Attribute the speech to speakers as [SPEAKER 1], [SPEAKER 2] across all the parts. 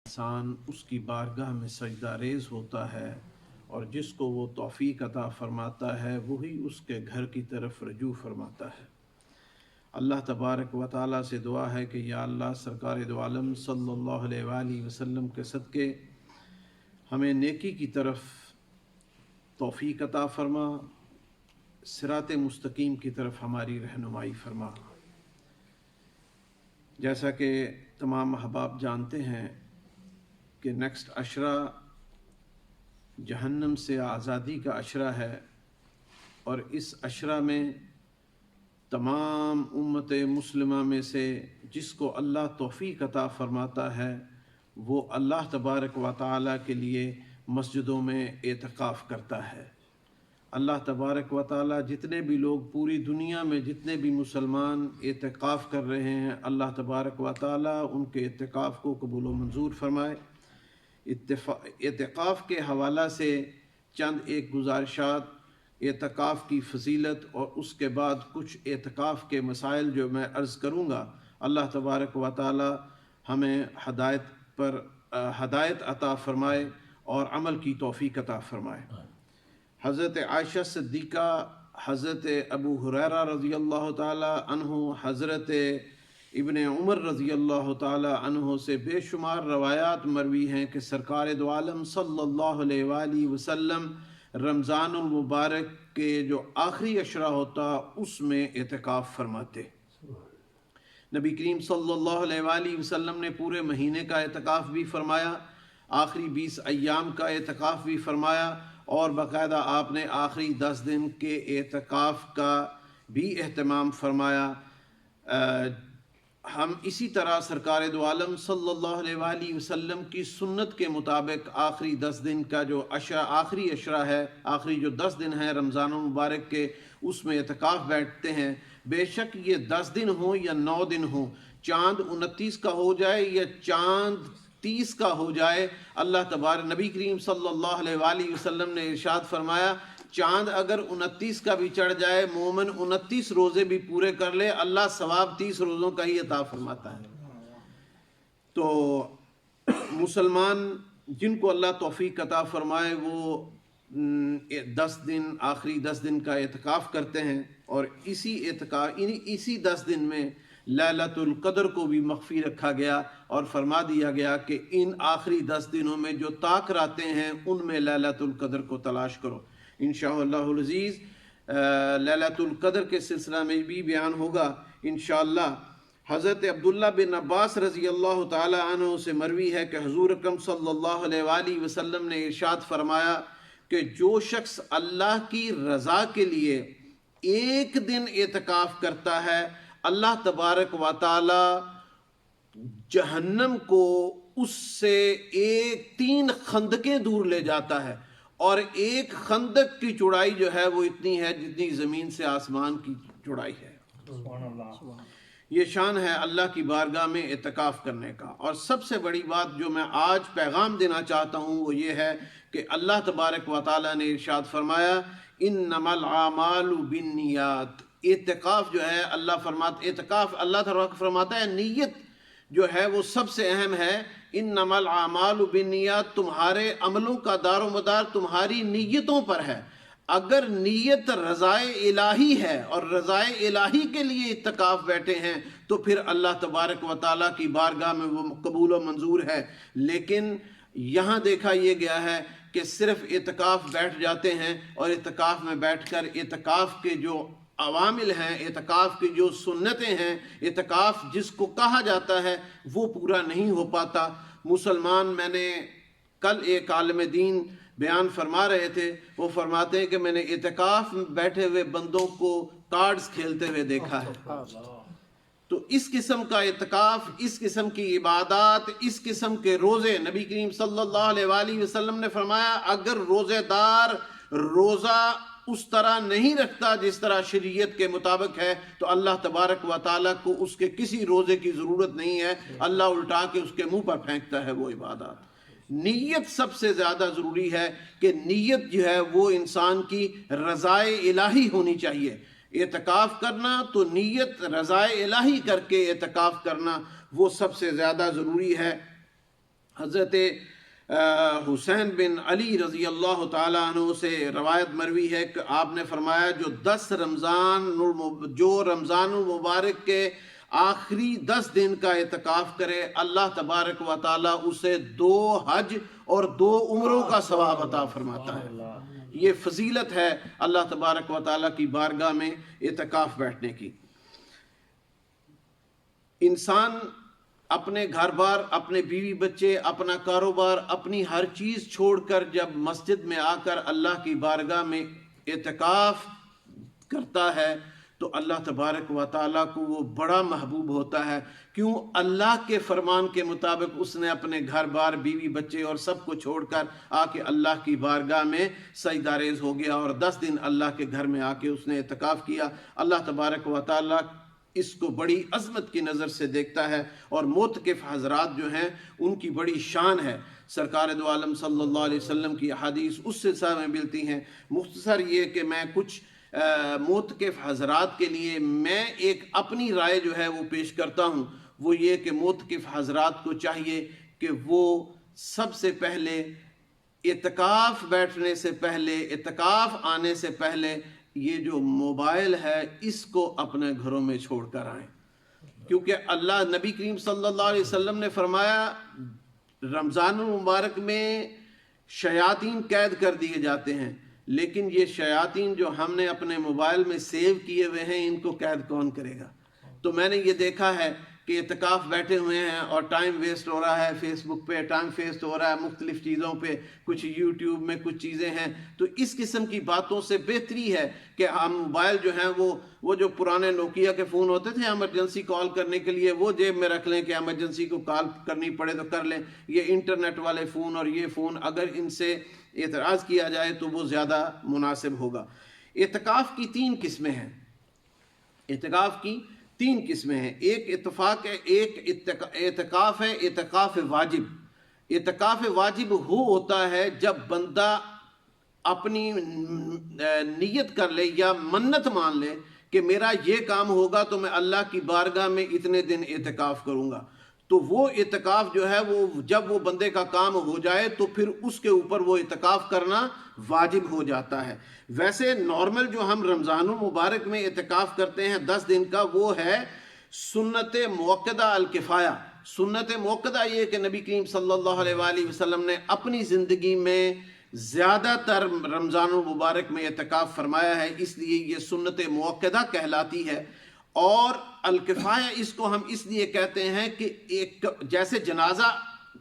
[SPEAKER 1] انسان اس کی بارگاہ میں سجدہ ریز ہوتا ہے اور جس کو وہ توفیق عطا فرماتا ہے وہی اس کے گھر کی طرف رجوع فرماتا ہے۔ اللہ تبارک و تعالیٰ سے دعا ہے کہ یا اللہ سرکار دو عالم صلی اللہ علیہ وآلہ وسلم کے صدقے ہمیں نیکی کی طرف توفیق عطا فرما، صراط مستقیم کی طرف ہماری رہنمائی فرما۔ جیسا کہ تمام احباب جانتے ہیں کہ نیکسٹ عشرہ جہنم سے آزادی کا عشرہ ہے، اور اس عشرہ میں تمام امت مسلمہ میں سے جس کو اللہ توفیق عطا فرماتا ہے وہ اللہ تبارک و تعالیٰ کے لیے مسجدوں میں اعتکاف کرتا ہے۔ اللہ تبارک و تعالیٰ جتنے بھی لوگ پوری دنیا میں جتنے بھی مسلمان اعتکاف کر رہے ہیں، اللہ تبارک و تعالیٰ ان کے اعتکاف کو قبول و منظور فرمائے۔ اعتکاف کے حوالہ سے چند ایک گزارشات، اعتکاف کی فضیلت اور اس کے بعد کچھ اعتکاف کے مسائل جو میں عرض کروں گا۔ اللہ تبارک و تعالیٰ ہمیں ہدایت عطا فرمائے اور عمل کی توفیق عطا فرمائے۔ حضرت عائشہ صدیقہ، حضرت ابو ہریرہ رضی اللہ تعالی عنہ، حضرت ابن عمر رضی اللہ تعالی عنہ سے بے شمار روایات مروی ہیں کہ سرکار دو عالم صلی اللہ علیہ وآلہ وسلم رمضان المبارک کے جو آخری عشرہ ہوتا اس میں اعتکاف فرماتے۔ نبی کریم صلی اللہ علیہ وآلہ وسلم نے پورے مہینے کا اعتکاف بھی فرمایا، آخری 20 ایام کا اعتکاف بھی فرمایا، اور باقاعدہ آپ نے آخری 10 دن کے اعتکاف کا بھی اہتمام فرمایا۔ ہم اسی طرح سرکار دو عالم صلی اللہ علیہ وآلہ وسلم کی سنت کے مطابق آخری 10 دن کا جو آخری عشرہ ہے، آخری جو 10 دن ہیں رمضان المبارک کے، اس میں اعتکاف بیٹھتے ہیں۔ بے شک یہ 10 دن ہوں یا 9 دن ہوں، چاند 29 کا ہو جائے یا چاند 30 کا ہو جائے، اللہ تبارک نبی کریم صلی اللہ علیہ وآلہ وسلم نے ارشاد فرمایا چاند اگر 29 کا بھی چڑھ جائے، مومن 29 روزے بھی پورے کر لے، اللہ ثواب 30 روزوں کا ہی عطا فرماتا ہے۔ تو مسلمان جن کو اللہ توفیق عطا فرمائے وہ 10 دن، آخری 10 دن کا اعتکاف کرتے ہیں، اور اسی 10 دن میں لیلۃ القدر کو بھی مخفی رکھا گیا اور فرما دیا گیا کہ ان آخری 10 دنوں میں جو طاق راتیں ہیں ان میں لیلۃ القدر کو تلاش کرو۔ انشاءاللہ العزیز لیلۃ القدر کے سلسلہ میں بھی بیان ہوگا انشاءاللہ۔ حضرت عبداللہ بن عباس رضی اللہ تعالی عنہ سے مروی ہے کہ حضور اکرم صلی اللہ علیہ وآلہ وسلم نے ارشاد فرمایا کہ جو شخص اللہ کی رضا کے لیے ایک دن اعتکاف کرتا ہے، اللہ تبارک و تعالی جہنم کو اس سے 3 خندقیں دور لے جاتا ہے، اور ایک خندق کی چوڑائی جو ہے وہ اتنی ہے جتنی زمین سے آسمان کی چوڑائی ہے۔ سبحان اللہ۔ یہ شان ہے اللہ کی بارگاہ میں اعتکاف کرنے کا۔ اور سب سے بڑی بات جو میں آج پیغام دینا چاہتا ہوں وہ یہ ہے کہ اللہ تبارک و تعالیٰ نے ارشاد فرمایا انما الاعمال بالنیات۔ اعتکاف جو ہے اللہ تبارک فرماتا ہے نیت جو ہے وہ سب سے اہم ہے۔ انما الاعمال بالنیات، تمہارے عملوں کا دار و مدار تمہاری نیتوں پر ہے۔ اگر نیت رضائے الہی ہے اور رضائے الہی کے لیے اعتکاف بیٹھے ہیں تو پھر اللہ تبارک و تعالیٰ کی بارگاہ میں وہ قبول و منظور ہے۔ لیکن یہاں دیکھا یہ گیا ہے کہ صرف اعتکاف بیٹھ جاتے ہیں، اور اعتکاف میں بیٹھ کر اعتکاف کے جو عوامل ہیں، اعتکاف کی جو سنتیں ہیں، اعتکاف جس کو کہا جاتا ہے وہ پورا نہیں ہو پاتا۔ مسلمان، میں نے کل ایک عالم دین بیان فرما رہے تھے، وہ فرماتے ہیں کہ میں نے اعتکاف میں بیٹھے ہوئے بندوں کو کارڈز کھیلتے ہوئے دیکھا ہے۔ تو اس قسم کا اعتکاف، اس قسم کی عبادات، اس قسم کے روزے، نبی کریم صلی اللہ علیہ وآلہ وسلم نے فرمایا اگر روزے دار روزہ اس طرح نہیں رکھتا جس طرح شریعت کے مطابق ہے تو اللہ تبارک و تعالیٰ کو اس کے کسی روزے کی ضرورت نہیں ہے، اللہ الٹا کے اس کے منہ پر پھینکتا ہے وہ عبادات۔ نیت سب سے زیادہ ضروری ہے کہ نیت جو ہے وہ انسان کی رضائے الہی ہونی چاہیے۔ اعتکاف کرنا تو نیت رضائے الہی کر کے اعتکاف کرنا وہ سب سے زیادہ ضروری ہے۔ حضرت حسین بن علی رضی اللہ تعالیٰ عنہ سے روایت مروی ہے کہ آپ نے فرمایا جو رمضان المبارک کے آخری 10 دن کا اعتکاف کرے اللہ تبارک و تعالیٰ اسے 2 حج اور 2 عمروں کا ثواب عطا فرماتا ہے۔ یہ فضیلت ہے اللہ تبارک و تعالیٰ کی بارگاہ میں اعتکاف بیٹھنے کی۔ انسان اپنے گھر بار، اپنے بیوی بچے، اپنا کاروبار، اپنی ہر چیز چھوڑ کر جب مسجد میں آ کر اللہ کی بارگاہ میں اعتکاف کرتا ہے تو اللہ تبارک و تعالیٰ کو وہ بڑا محبوب ہوتا ہے۔ کیوں؟ اللہ کے فرمان کے مطابق اس نے اپنے گھر بار، بیوی بچے اور سب کو چھوڑ کر آ کے اللہ کی بارگاہ میں سجدہ ریز ہو گیا اور 10 دن اللہ کے گھر میں آ کے اس نے اعتکاف کیا۔ اللہ تبارک و تعالیٰ اس کو بڑی عظمت کی نظر سے دیکھتا ہے، اور معتکف حضرات جو ہیں ان کی بڑی شان ہے۔ سرکار دو عالم صلی اللہ علیہ وسلم کی احادیث اس سلسلہ میں ملتی ہیں۔ مختصر یہ کہ میں کچھ معتکف حضرات کے لیے میں ایک اپنی رائے جو ہے وہ پیش کرتا ہوں، وہ یہ کہ معتکف حضرات کو چاہیے کہ وہ سب سے پہلے اعتکاف بیٹھنے سے پہلے، اعتکاف آنے سے پہلے یہ جو موبائل ہے اس کو اپنے گھروں میں چھوڑ کر آئیں، کیونکہ اللہ نبی کریم صلی اللہ علیہ وسلم نے فرمایا رمضان المبارک میں شیاطین قید کر دیے جاتے ہیں، لیکن یہ شیاطین جو ہم نے اپنے موبائل میں سیو کیے ہوئے ہیں ان کو قید کون کرے گا؟ تو میں نے یہ دیکھا ہے کہ اعتکاف بیٹھے ہوئے ہیں اور ٹائم ویسٹ ہو رہا ہے، فیس بک پہ ٹائم ویسٹ ہو رہا ہے، مختلف چیزوں پہ، کچھ یوٹیوب میں کچھ چیزیں ہیں۔ تو اس قسم کی باتوں سے بہتری ہے کہ ہم موبائل جو ہیں وہ جو پرانے نوکیا کے فون ہوتے تھے ایمرجنسی کال کرنے کے لیے، وہ جیب میں رکھ لیں کہ ایمرجنسی کو کال کرنی پڑے تو کر لیں۔ یہ انٹرنیٹ والے فون اور یہ فون اگر ان سے اعتراض کیا جائے تو وہ زیادہ مناسب ہوگا۔ اعتکاف کی 3 قسمیں ہیں۔ اعتکاف کی 3 قسمیں ہیں۔ ایک اعتکاف ہے اعتکاف واجب۔ اعتکاف واجب ہوتا ہے جب بندہ اپنی نیت کر لے یا منت مان لے کہ میرا یہ کام ہوگا تو میں اللہ کی بارگاہ میں اتنے دن اعتکاف کروں گا، تو وہ اعتکاف جو ہے وہ جب وہ بندے کا کام ہو جائے تو پھر اس کے اوپر وہ اعتکاف کرنا واجب ہو جاتا ہے۔ ویسے نارمل جو ہم رمضان المبارک میں اعتکاف کرتے ہیں 10 دن کا، وہ ہے سنت موقدہ الکفایہ۔ سنت موقدہ یہ کہ نبی کریم صلی اللہ علیہ وآلہ وسلم نے اپنی زندگی میں زیادہ تر رمضان المبارک میں اعتکاف فرمایا ہے، اس لیے یہ سنت موقدہ کہلاتی ہے۔ اور الکفایہ اس کو ہم اس لیے کہتے ہیں کہ ایک جیسے جنازہ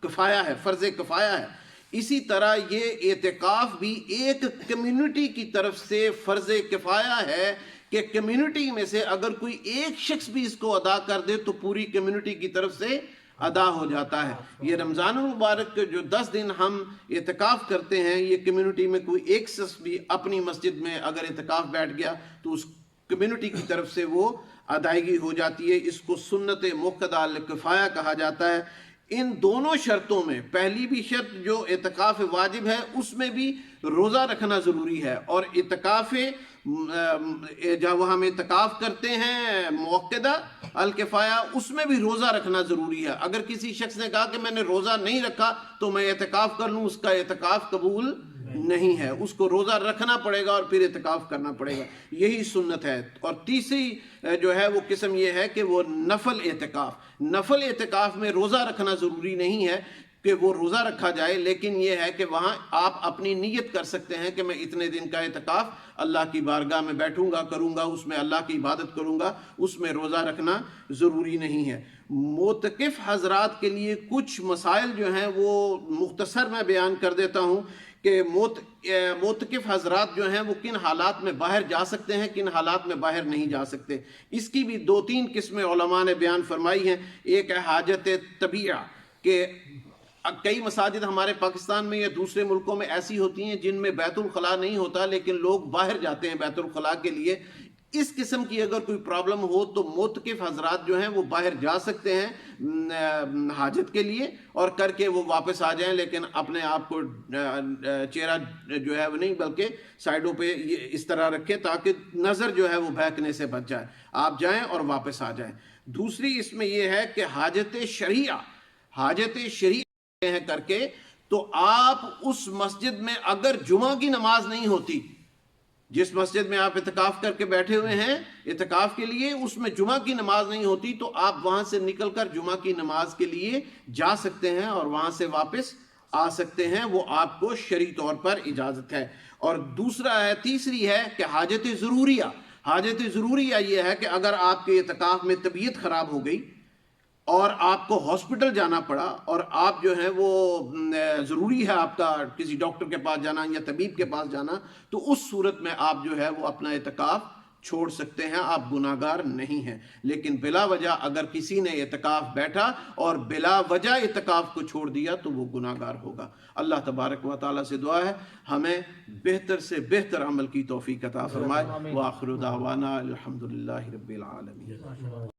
[SPEAKER 1] کفایہ ہے، فرض کفایہ ہے، اسی طرح یہ اعتکاف بھی ایک کمیونٹی کی طرف سے فرض کفایہ ہے کہ کمیونٹی میں سے اگر کوئی ایک شخص بھی اس کو ادا کر دے تو پوری کمیونٹی کی طرف سے ادا ہو جاتا ہے۔ یہ رمضان المبارک کے جو 10 دن ہم اعتکاف کرتے ہیں، یہ کمیونٹی میں کوئی ایک شخص بھی اپنی مسجد میں اگر اعتکاف بیٹھ گیا تو اس کمیونٹی کی طرف سے وہ ادائیگی ہو جاتی ہے۔ اس کو سنت موقدہ الکفایہ کہا جاتا ہے۔ ان دونوں شرطوں میں پہلی بھی شرط جو اعتکاف واجب ہے اس میں بھی روزہ رکھنا ضروری ہے، اور اعتکاف جب ہم اعتکاف کرتے ہیں موقدہ الکفایہ اس میں بھی روزہ رکھنا ضروری ہے۔ اگر کسی شخص نے کہا کہ میں نے روزہ نہیں رکھا تو میں اعتکاف کر لوں، اس کا اعتکاف قبول نہیں ہے، اس کو روزہ رکھنا پڑے گا اور پھر اعتکاف کرنا پڑے گا، یہی سنت ہے۔ اور تیسری جو ہے وہ قسم یہ ہے کہ وہ نفل اعتکاف۔ نفل اعتکاف میں روزہ رکھنا ضروری نہیں ہے کہ وہ روزہ رکھا جائے، لیکن یہ ہے کہ وہاں آپ اپنی نیت کر سکتے ہیں کہ میں اتنے دن کا اعتکاف اللہ کی بارگاہ میں بیٹھوں گا، کروں گا، اس میں اللہ کی عبادت کروں گا، اس میں روزہ رکھنا ضروری نہیں ہے۔ معتکف حضرات کے لیے کچھ مسائل جو ہیں وہ مختصر میں بیان کر دیتا ہوں کہ معتکف حضرات جو ہیں وہ کن حالات میں باہر جا سکتے ہیں، کن حالات میں باہر نہیں جا سکتے۔ اس کی بھی 2-3 قسمیں علماء نے بیان فرمائی ہیں۔ ایک ہے حاجت طبیعہ، کہ کئی مساجد ہمارے پاکستان میں یا دوسرے ملکوں میں ایسی ہوتی ہیں جن میں بیت الخلاء نہیں ہوتا لیکن لوگ باہر جاتے ہیں بیت الخلاء کے لیے۔ اس قسم کی اگر کوئی پرابلم ہو تو معتکف حضرات جو ہیں وہ باہر جا سکتے ہیں حاجت کے لیے اور کر کے وہ واپس آ جائیں، لیکن اپنے آپ کو چہرہ جو ہے وہ نہیں بلکہ سائڈوں پہ اس طرح رکھیں تاکہ نظر جو ہے وہ بہکنے سے بچ جائے، آپ جائیں اور واپس آ جائیں۔ دوسری اس میں یہ ہے کہ حاجت شرعیہ ہیں کر کے، تو آپ اس مسجد میں اگر جمعہ کی نماز نہیں ہوتی، جس مسجد میں آپ اعتکاف کر کے بیٹھے ہوئے ہیں اعتکاف کے لیے، اس میں جمعہ کی نماز نہیں ہوتی، تو آپ وہاں سے نکل کر جمعہ کی نماز کے لیے جا سکتے ہیں اور وہاں سے واپس آ سکتے ہیں، وہ آپ کو شرعی طور پر اجازت ہے۔ اور تیسری ہے کہ حاجت ضروریہ۔ حاجت ضروریہ یہ ہے کہ اگر آپ کے اعتکاف میں طبیعت خراب ہو گئی اور آپ کو ہاسپٹل جانا پڑا، اور آپ جو ہے وہ ضروری ہے آپ کا کسی ڈاکٹر کے پاس جانا یا طبیب کے پاس جانا، تو اس صورت میں آپ جو ہے وہ اپنا اعتکاف چھوڑ سکتے ہیں، آپ گناہگار نہیں ہیں۔ لیکن بلا وجہ اگر کسی نے اعتکاف بیٹھا اور بلا وجہ اعتکاف کو چھوڑ دیا تو وہ گناہگار ہوگا۔ اللہ تبارک و تعالیٰ سے دعا ہے ہمیں بہتر سے بہتر عمل کی توفیق عطا فرمائے۔ وآخر دعوانا الحمدللہ رب العالمین۔